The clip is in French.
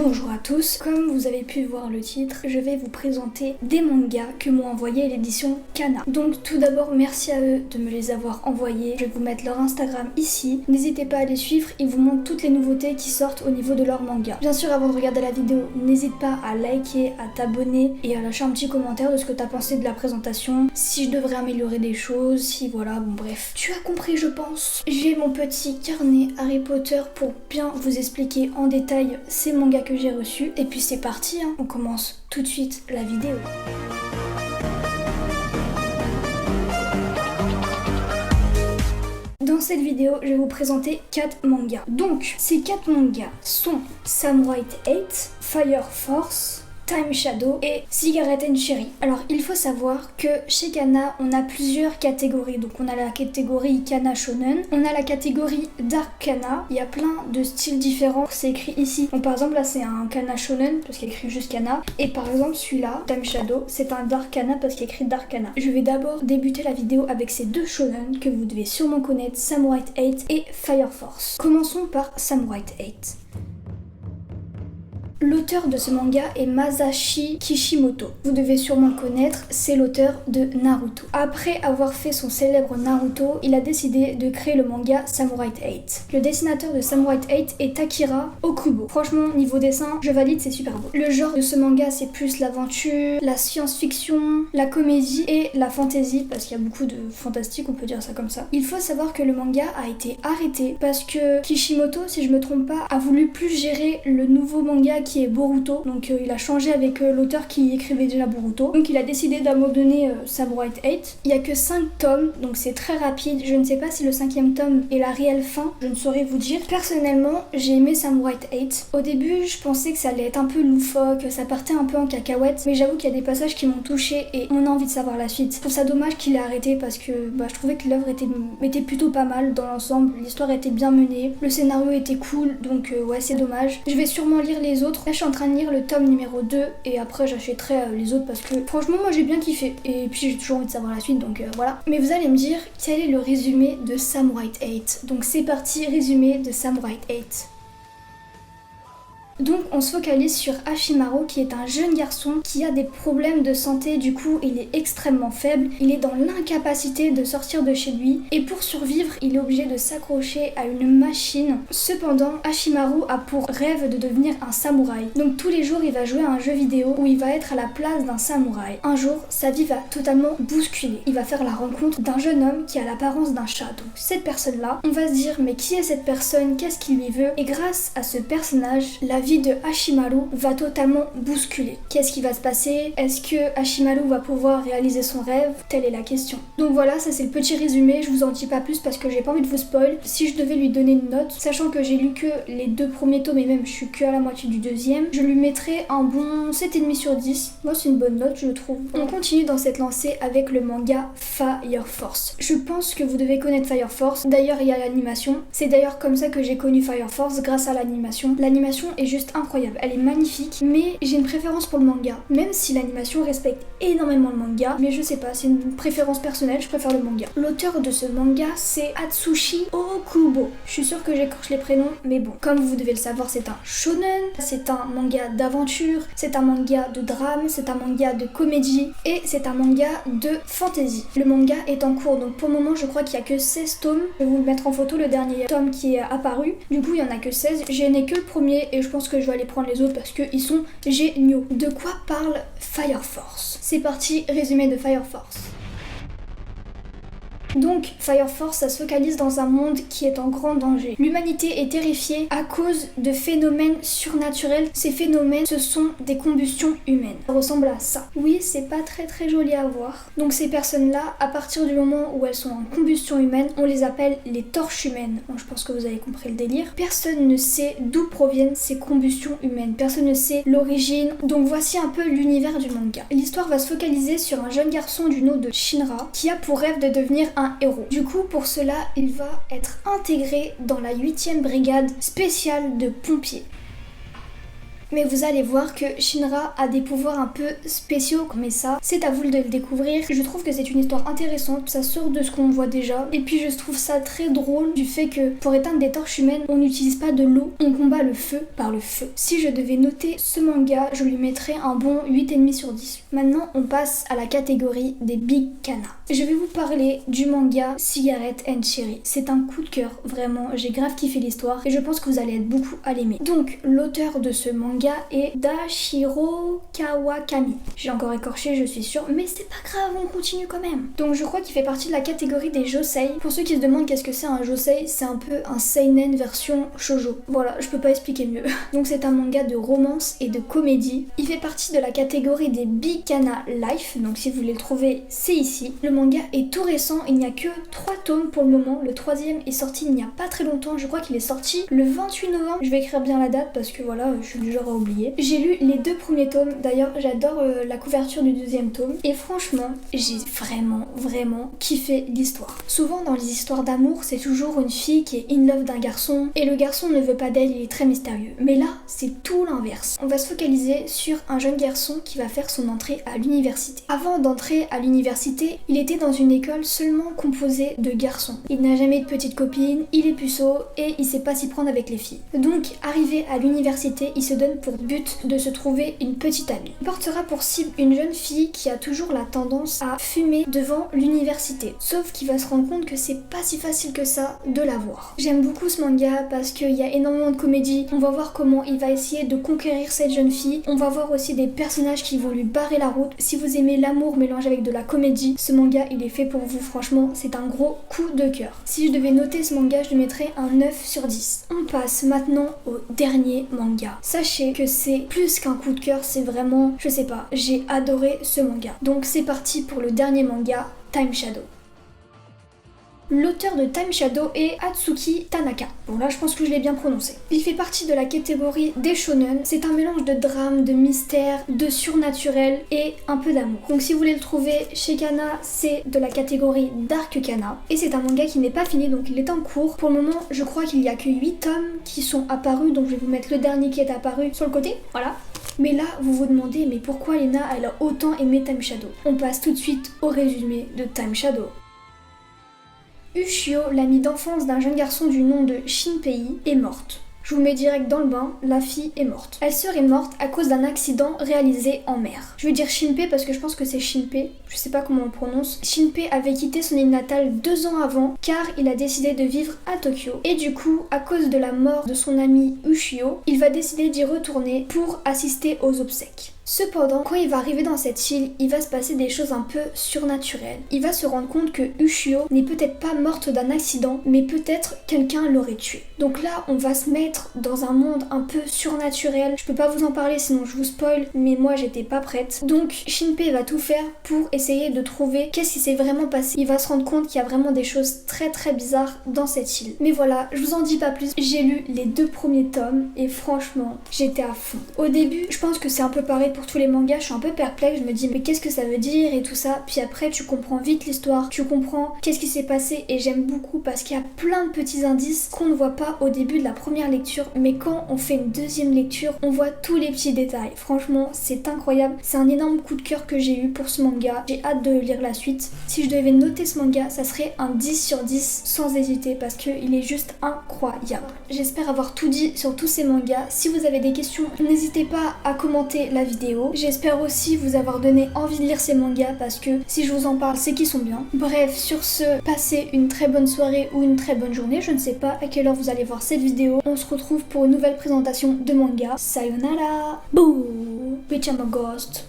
Bonjour à tous, comme vous avez pu voir le titre, je vais vous présenter des mangas que m'ont envoyé l'édition Kana. Donc tout d'abord merci à eux de me les avoir envoyés, je vais vous mettre leur Instagram ici, n'hésitez pas à les suivre, ils vous montrent toutes les nouveautés qui sortent au niveau de leur manga. Bien sûr avant de regarder la vidéo, n'hésite pas à liker, à t'abonner et à lâcher un petit commentaire de ce que t'as pensé de la présentation, si je devrais améliorer des choses, si voilà, bon bref. Tu as compris je pense. J'ai mon petit carnet Harry Potter pour bien vous expliquer en détail ces mangas que j'ai reçus. Et puis c'est parti, hein. On commence tout de suite la vidéo. Dans cette vidéo, je vais vous présenter 4 mangas. Donc, ces 4 mangas sont Samurai 8, Fire Force, Time Shadow et Cigarette and Cherry. Alors il faut savoir que chez Kana on a plusieurs catégories. Donc on a la catégorie Kana Shonen, on a la catégorie Dark Kana, il y a plein de styles différents, c'est écrit ici. Donc par exemple là c'est un Kana Shonen parce qu'il y a écrit juste Kana, et par exemple celui-là, Time Shadow, c'est un Dark Kana parce qu'il y a écrit Dark Kana. Je vais d'abord débuter la vidéo avec ces deux shonen que vous devez sûrement connaître, Samurai 8 et Fire Force. Commençons par Samurai 8. L'auteur de ce manga est Masashi Kishimoto. Vous devez sûrement le connaître, c'est l'auteur de Naruto. Après avoir fait son célèbre Naruto, il a décidé de créer le manga Samurai 8. Le dessinateur de Samurai 8 est Akira Okubo. Franchement, niveau dessin, je valide, c'est super beau. Le genre de ce manga, c'est plus l'aventure, la science-fiction, la comédie et la fantasy, parce qu'il y a beaucoup de fantastique, on peut dire ça comme ça. Il faut savoir que le manga a été arrêté parce que Kishimoto, si je me trompe pas, a voulu plus gérer le nouveau manga qui est Boruto, donc il a changé avec l'auteur qui écrivait déjà Boruto, donc il a décidé d'abandonner Samurai 8. Il y a que 5 tomes, donc c'est très rapide, je ne sais pas si le 5e tome est la réelle fin, je ne saurais vous dire. Personnellement, j'ai aimé Samurai 8. Au début, je pensais que ça allait être un peu loufoque, ça partait un peu en cacahuète, mais j'avoue qu'il y a des passages qui m'ont touchée et on a envie de savoir la suite. Je trouve ça dommage qu'il ait arrêté parce que je trouvais que l'œuvre était plutôt pas mal dans l'ensemble, l'histoire était bien menée, le scénario était cool, donc ouais c'est dommage. Je vais sûrement lire les autres. Là je suis en train de lire le tome numéro 2 et après j'achèterai les autres parce que franchement moi j'ai bien kiffé et puis j'ai toujours envie de savoir la suite, donc voilà. Mais vous allez me dire quel est le résumé de Samurai 8. Donc c'est parti, résumé de Samurai 8. Donc on se focalise sur Hashimaru qui est un jeune garçon qui a des problèmes de santé, du coup il est extrêmement faible, il est dans l'incapacité de sortir de chez lui et pour survivre il est obligé de s'accrocher à une machine. Cependant Hashimaru a pour rêve de devenir un samouraï, donc tous les jours il va jouer à un jeu vidéo où il va être à la place d'un samouraï. Un jour sa vie va totalement bousculer, il va faire la rencontre d'un jeune homme qui a l'apparence d'un chat. Donc cette personne là, on va se dire mais qui est cette personne, qu'est-ce qu'il lui veut, et grâce à ce personnage la vie de Hashimaru va totalement bousculer. Qu'est-ce qui va se passer? Est-ce que Hashimaru va pouvoir réaliser son rêve? Telle est la question. Donc voilà, ça c'est le petit résumé, je vous en dis pas plus parce que j'ai pas envie de vous spoil. Si je devais lui donner une note, sachant que j'ai lu que les 2 premiers tomes et même je suis que à la moitié du 2e, je lui mettrais un bon 7,5 sur 10. Moi c'est une bonne note je trouve. On continue dans cette lancée avec le manga Fire Force. Je pense que vous devez connaître Fire Force, d'ailleurs il y a l'animation. C'est d'ailleurs comme ça que j'ai connu Fire Force, grâce à l'animation. L'animation est juste incroyable, elle est magnifique, mais j'ai une préférence pour le manga, même si l'animation respecte énormément le manga, mais je sais pas, c'est une préférence personnelle, je préfère le manga. L'auteur de ce manga c'est Atsushi Okubo. Je suis sûre que j'écorche les prénoms, mais bon, comme vous devez le savoir, c'est un shonen, c'est un manga d'aventure, c'est un manga de drame, c'est un manga de comédie et c'est un manga de fantasy. Le manga est en cours, donc pour le moment je crois qu'il y a que 16 tomes. Je vais vous le mettre en photo, le dernier tome qui est apparu. Du coup il y en a que 16, je n'ai que le premier et je pense que je vais aller prendre les autres parce qu'ils sont géniaux. De quoi parle Fire Force? C'est parti, résumé de Fire Force. Donc, Fire Force, ça se focalise dans un monde qui est en grand danger. L'humanité est terrifiée à cause de phénomènes surnaturels. Ces phénomènes, ce sont des combustions humaines. Ça ressemble à ça. Oui, c'est pas très joli à voir. Donc ces personnes-là, à partir du moment où elles sont en combustion humaine, on les appelle les torches humaines. Bon, je pense que vous avez compris le délire. Personne ne sait d'où proviennent ces combustions humaines. Personne ne sait l'origine. Donc voici un peu l'univers du manga. L'histoire va se focaliser sur un jeune garçon du nom de Shinra qui a pour rêve de devenir un héros. Du coup, pour cela, il va être intégré dans la 8e brigade spéciale de pompiers. Mais vous allez voir que Shinra a des pouvoirs un peu spéciaux, mais ça, c'est à vous de le découvrir. Je trouve que c'est une histoire intéressante, ça sort de ce qu'on voit déjà. Et puis je trouve ça très drôle du fait que pour éteindre des torches humaines, on n'utilise pas de l'eau, on combat le feu par le feu. Si je devais noter ce manga, je lui mettrais un bon 8,5 sur 10. Maintenant, on passe à la catégorie des Big Kana. Je vais vous parler du manga Cigarette and Cherry. C'est un coup de cœur, vraiment, j'ai grave kiffé l'histoire et je pense que vous allez être beaucoup à l'aimer. Donc, l'auteur de ce manga est Dashiro Kawakami. J'ai encore écorché, je suis sûre, mais c'est pas grave, on continue quand même. Donc, je crois qu'il fait partie de la catégorie des josei. Pour ceux qui se demandent qu'est-ce que c'est un josei, c'est un peu un seinen version shoujo. Voilà, je peux pas expliquer mieux. Donc, c'est un manga de romance et de comédie. Il fait partie de la catégorie des Big Kana Life, donc si vous voulez le trouver, c'est ici. Le manga est tout récent, il n'y a que 3 tomes pour le moment. Le 3e est sorti il n'y a pas très longtemps, je crois qu'il est sorti le 28 novembre. Je vais écrire bien la date parce que voilà, je suis du genre à oublier. J'ai lu les 2 premiers tomes, d'ailleurs j'adore la couverture du 2e tome. Et franchement, j'ai vraiment kiffé l'histoire. Souvent dans les histoires d'amour, c'est toujours une fille qui est in love d'un garçon et le garçon ne veut pas d'elle, il est très mystérieux. Mais là, c'est tout l'inverse. On va se focaliser sur un jeune garçon qui va faire son entrée à l'université. Avant d'entrer à l'université, il était dans une école seulement composée de garçons. Il n'a jamais de petite copine, il est puceau et il sait pas s'y prendre avec les filles. Donc, arrivé à l'université, il se donne pour but de se trouver une petite amie. Il portera pour cible une jeune fille qui a toujours la tendance à fumer devant l'université. Sauf qu'il va se rendre compte que c'est pas si facile que ça de la voir. J'aime beaucoup ce manga parce qu'il y a énormément de comédie. On va voir comment il va essayer de conquérir cette jeune fille. On va voir aussi des personnages qui vont lui barrer la route. Si vous aimez l'amour mélangé avec de la comédie, ce manga il est fait pour vous, franchement, c'est un gros coup de cœur. Si je devais noter ce manga, je lui mettrais un 9 sur 10. On passe maintenant au dernier manga. Sachez que c'est plus qu'un coup de cœur, c'est vraiment, je sais pas, j'ai adoré ce manga. Donc c'est parti pour le dernier manga, Time Shadow. L'auteur de Time Shadow est Atsuki Tanaka. Bon là je pense que je l'ai bien prononcé. Il fait partie de la catégorie des shonen. C'est un mélange de drame, de mystère, de surnaturel et un peu d'amour. Donc si vous voulez le trouver chez Kana, c'est de la catégorie Dark Kana. Et c'est un manga qui n'est pas fini, donc il est en cours. Pour le moment, je crois qu'il y a que 8 tomes qui sont apparus, donc je vais vous mettre le dernier qui est apparu sur le côté. Voilà. Mais là, vous vous demandez, mais pourquoi Lena elle a autant aimé Time Shadow? On passe tout de suite au résumé de Time Shadow. Ushio, l'amie d'enfance d'un jeune garçon du nom de Shinpei, est morte. Je vous mets direct dans le bain, la fille est morte. Elle serait morte à cause d'un accident réalisé en mer. Je vais dire Shinpei parce que je pense que c'est Shinpei, je sais pas comment on le prononce. Shinpei avait quitté son île natale 2 ans avant car il a décidé de vivre à Tokyo. Et du coup, à cause de la mort de son ami Ushio, il va décider d'y retourner pour assister aux obsèques. Cependant, quand il va arriver dans cette île, il va se passer des choses un peu surnaturelles. Il va se rendre compte que Ushio n'est peut-être pas morte d'un accident, mais peut-être quelqu'un l'aurait tuée. Donc là, on va se mettre dans un monde un peu surnaturel. Je peux pas vous en parler sinon je vous spoil, mais moi j'étais pas prête. Donc Shinpei va tout faire pour essayer de trouver qu'est-ce qui s'est vraiment passé. Il va se rendre compte qu'il y a vraiment des choses très bizarres dans cette île. Mais voilà, je vous en dis pas plus. J'ai lu les 2 premiers tomes et franchement, j'étais à fond. Au début, je pense que c'est un peu pareil pour tous les mangas, je suis un peu perplexe, je me dis mais qu'est-ce que ça veut dire et tout ça, puis après tu comprends vite l'histoire, tu comprends qu'est-ce qui s'est passé et j'aime beaucoup parce qu'il y a plein de petits indices qu'on ne voit pas au début de la première lecture, mais quand on fait une deuxième lecture, on voit tous les petits détails. Franchement, c'est incroyable, c'est un énorme coup de cœur que j'ai eu pour ce manga, j'ai hâte de lire la suite. Si je devais noter ce manga, ça serait un 10 sur 10 sans hésiter parce qu'il est juste incroyable. J'espère avoir tout dit sur tous ces mangas. Si vous avez des questions, n'hésitez pas à commenter la vidéo. J'espère aussi vous avoir donné envie de lire ces mangas parce que si je vous en parle, c'est qu'ils sont bien. Bref, sur ce, passez une très bonne soirée ou une très bonne journée. Je ne sais pas à quelle heure vous allez voir cette vidéo. On se retrouve pour une nouvelle présentation de manga. Sayonara! Bouh! Bitch, I'm a ghost.